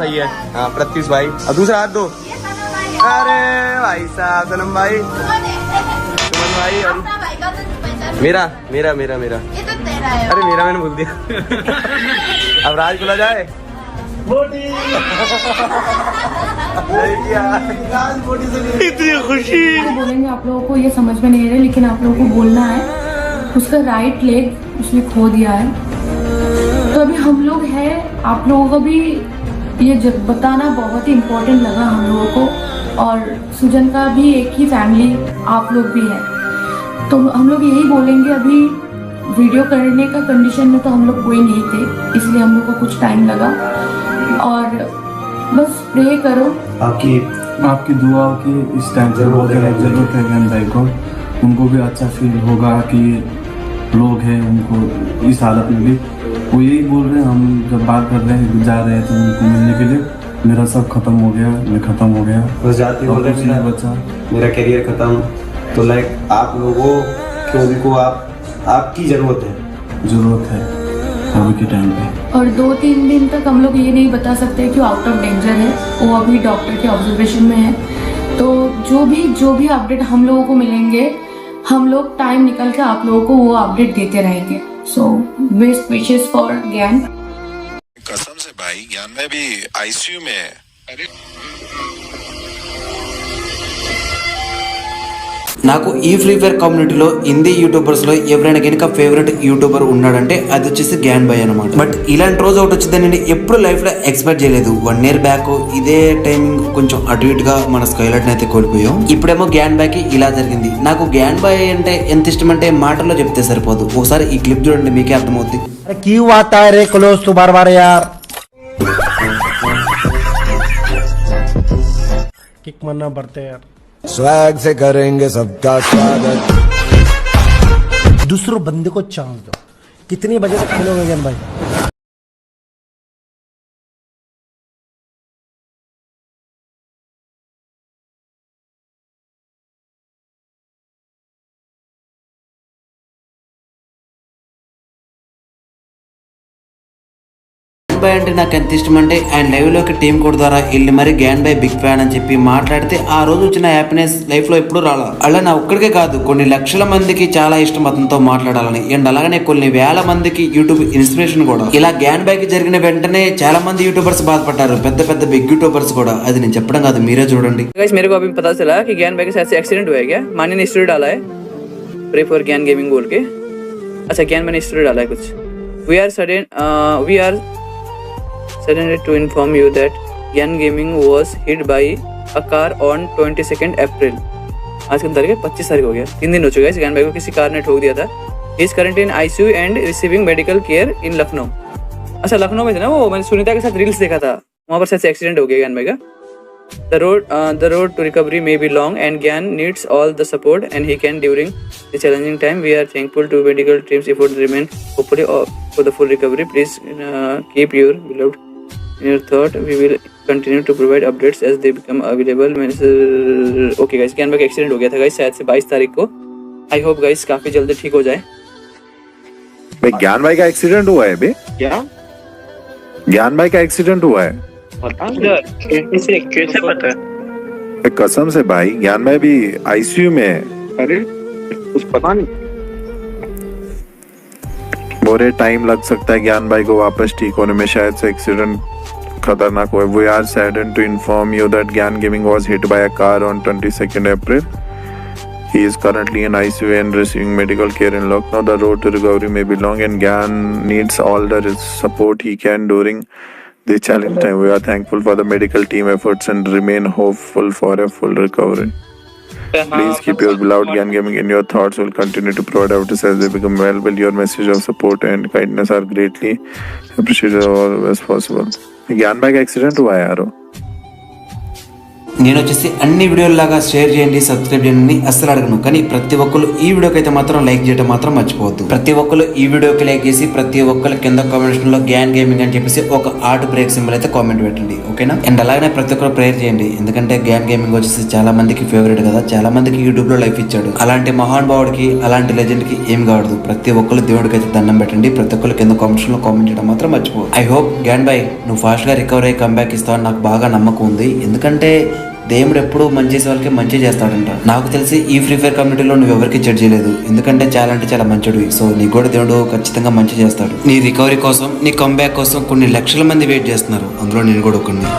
सही है। हाँ प्रत्युष भाई, अब दूसरा हाथ दो। अरे भाई साहब, सनम भाई, सुमन भाई, और मेरा मेरा मेरा मेरा ये तो तेरा है। अरे मेरा मैंने भूल दिया। अब राज खुला जाए। इतनी खुशी बोलेंगे आप लोगों को ये समझ में नहीं आ रहा, लेकिन आप लोगों को बोलना है। उसका राइट लेग उसने खो दिया है, तो अभी हम लोग हैं, आप लोगों को भी ये बताना बहुत ही इम्पोर्टेंट लगा हम लोगों को। और सुजन का भी एक ही फैमिली आप लोग भी है, तो हम लोग यही बोलेंगे। अभी वीडियो करने का कंडीशन में तो हम लोग कोई नहीं थे, इसलिए हम लोग को कुछ टाइम लगा। और बस प्रे करो, आपकी दुआ की इस टाइम पे बहुत जरूरत है ज्ञान भाई को। उनको भी अच्छा फील होगा कि लोग हैं उनको इस हालत में भी। वो यही बोल रहे हैं, हम जब बात कर रहे हैं जा रहे हैं तो उनको मिलने के लिए, मेरा सब खत्म हो गया, मैं खत्म हो गया, बस जाते बोल रहे हैं बच्चा, मेरा करियर खत्म। तो लाइक आप लोगों को उनको आपकी जरूरत है अभी के टाइम पे। और 2-3 दिन तक हम लोग ये नहीं बता सकते कि वो आउट ऑफ डेंजर है, वो अभी डॉक्टर के ऑब्जर्वेशन में है। तो जो भी अपडेट हम लोगों को मिलेंगे, हम लोग टाइम निकल के आप लोगों को वो अपडेट देते रहेंगे। सो बेस्ट विशेस फॉर ज्ञान। कसम से भाई, ज्ञान में भी आईसीयू में है। अरे నాకు ఈ ఫ్రీ ఫైర్ కమ్యూనిటీలో హిందీ యూట్యూబర్స్ లో ఎవరైనా కనుక ఫేవరెట్ యూట్యూబర్ ఉన్నాడంటే అది వచ్చేసి గ్యాన్ బాయ్ అనమాట. బట్ ఇలాంటి రోజు ఒకటి వచ్చిందని నేను ఎప్పుడు లైఫ్ లో ఎక్స్పెక్ట్ చేయలేదు. 1 year బ్యాక్ ఇదే టైమింగ్ కొంచెం అటు ఇటుగా మన స్కైలైట్ అయితే కోల్పోయాం. ఇప్పుడేమో గ్యాన్ బాయ్ కి ఇలా జరిగింది. నాకు గ్యాన్ బాయ్ అంటే ఎంత ఇష్టం అంటే మాటల్లో చెప్తే సరిపోదు. ఒకసారి ఈ క్లిప్ చూడండి, మీకే అర్థమవుతుంది. क्यों आता है रे क्लोज तू बार बार यार, किक मरना पड़ते यार। स्वैग से करेंगे सबका स्वागत। दूसरों बंदे को चांस दो। कितनी बजे तक खेलोगे ज्ञान भाई? గ్యాన్ బాయ్ అంటే నాకు ఎంత ఇష్టం అంటే ఆయన లైవ్ లోకి టీమ్ కోడ్ ద్వారా వెళ్ళి మరి గ్యాన్ బాయ్ బిగ్ ఫ్యాన్ అని చెప్పి మాట్లాడితే ఆ రోజు వచ్చిన హ్యాపీనెస్ లైఫ్ లో ఎప్పుడు రాలా. అలా నా ఒక్కడికే కాదు, కొన్ని లక్షల మందికి చాలా ఇష్టం అతనితో మాట్లాడాలని. అండ్ అలాగనే కొన్ని వేల మందికి యూట్యూబ్ ఇన్స్పిరేషన్ కూడా. ఇలా గ్యాన్ బాయ్ కి జరిగిన వెంటనే చాలా మంది యూట్యూబర్స్ బాధపడ్డారు, పెద్ద పెద్ద బిగ్ యూట్యూబర్స్ కూడా. అది నేను చెప్పడం కాదు, మీరే చూడండి. गाइस मेरे को अभी पता चला कि ज्ञान भाई के साथ से एक्सीडेंट हुआ है क्या? मानी ने स्टोरी डाला है प्रे फॉर ज्ञान गेमिंग बोल के। अच्छा ज्ञान मैंने स्टोरी डाला है कुछ। We are saddened to inform you that Gyan Gaming was hit by a car on 22nd April. आज की तारीख है 25 तारीख हो गया, 3 दिन हो चुके हैं। ज्ञान भाई को किसी कार ने ठोक दिया था। He is currently in ICU and receiving medical care in Lucknow. अच्छा लखनऊ में थे ना वो, मैंने सुनीता के साथ रील्स देखा था, वहाँ पर शायद एक्सीडेंट हो गया ज्ञान भाई का। The road to recovery may be long and Gyan needs all the support and he can during the challenging time. We are thankful to medical team's effort to remain hopefully for the full recovery. Please keep your beloved in your thought. We will continue to provide updates as they become available. Okay guys, ज्ञान भाई का accident हो गया था guys शायद से 22 तारीख को। आई होप गाइस काफी जल्दी ठीक हो जाए। भाई ज्ञान भाई का एक्सीडेंट हुआ है बे? क्या ज्ञान भाई का एक्सीडेंट हुआ है? पता कैसे पता है? कसम से भाई, ज्ञान भाई भी आईसीयू में है। अरे कुछ पता नहीं, बोरे टाइम लग सकता है ज्ञान भाई को वापस ठीक होने में, शायद से एक्सीडेंट खतरनाक हुआ है। We are saddened to inform you that Gyan Gaming was hit by a car on 22nd April. He is currently in ICU and receiving medical care in Lucknow. The road to recovery may be long and Gyan needs all the support he can during the challenge time. We are thankful for the medical team efforts and remain hopeful for a full recovery. Please keep your beloved Gyan Gaming in your thoughts. We'll continue to provide updates as they become available. Your message of support and kindness are greatly appreciated as possible. ज्ञान भाई का accident हुआ है यारो। నేను వచ్చేసి అన్ని వీడియోలాగా share చేయండి, సబ్స్క్రైబ్ చేయండి అస్సలు అడగను, కానీ ప్రతి ఒక్కరు ఈ వీడియోకి అయితే మాత్రం లైక్ చేయడం మాత్రం మర్చిపోవద్దు. ప్రతి ఒక్కరు ఈ వీడియోకి లైక్ చేసి ప్రతి ఒక్కరు కింద కామెంట్ లో గ్యాన్ గేమింగ్ అని చెప్పేసి ఒక ఆర్ట్ బ్రేక్ సింబల్ అయితే కామెంట్ పెట్టండి, ఓకేనా? అండ్ అలాగే ప్రతి ఒక్కరు ప్రేయర్ చేయండి, ఎందుకంటే గ్యాన్ గేమింగ్ వచ్చేసి చాలా మందికి ఫేవరెట్ కదా, చాలా మందికి యూట్యూబ్ లో లైఫ్ ఇచ్చాడు. అలాంటి మహానుభావుడికి అలాంటి లెజెండ్ కి ఏం కావద్దు. ప్రతి ఒక్కరు దేవుడికి అయితే దండం పెట్టండి, ప్రతి ఒక్కరు కింద కామెంట్స్ లో కామెంట్ చేయడం మాత్రం మర్చిపోవద్దు. ఐ హోప్ గ్యాన్ బాయ్ నువ్వు ఫాస్ట్ గా రికవర్ అయ్యి కంబ్యాక్ ఇస్తావని నాకు బాగా నమ్మకం ఉంది, ఎందుకంటే దేవుడు ఎప్పుడు మంచి చేసే వాళ్ళకి మంచి చేస్తాడంట. నాకు తెలిసి ఈ ఫ్రీ ఫైర్ కమ్యూనిటీలో నువ్వు ఎవరికి చెడ్ చేయలేదు, ఎందుకంటే చాలా అంటే చాలా మంచిడు. సో నీకు కూడా దేవుడు ఖచ్చితంగా మంచి చేస్తాడు. నీ రికవరీ కోసం, నీ కంబ్యాక్ కోసం కొన్ని లక్షల మంది వెయిట్ చేస్తున్నారు, అందులో నేను కూడా ఒకరిని.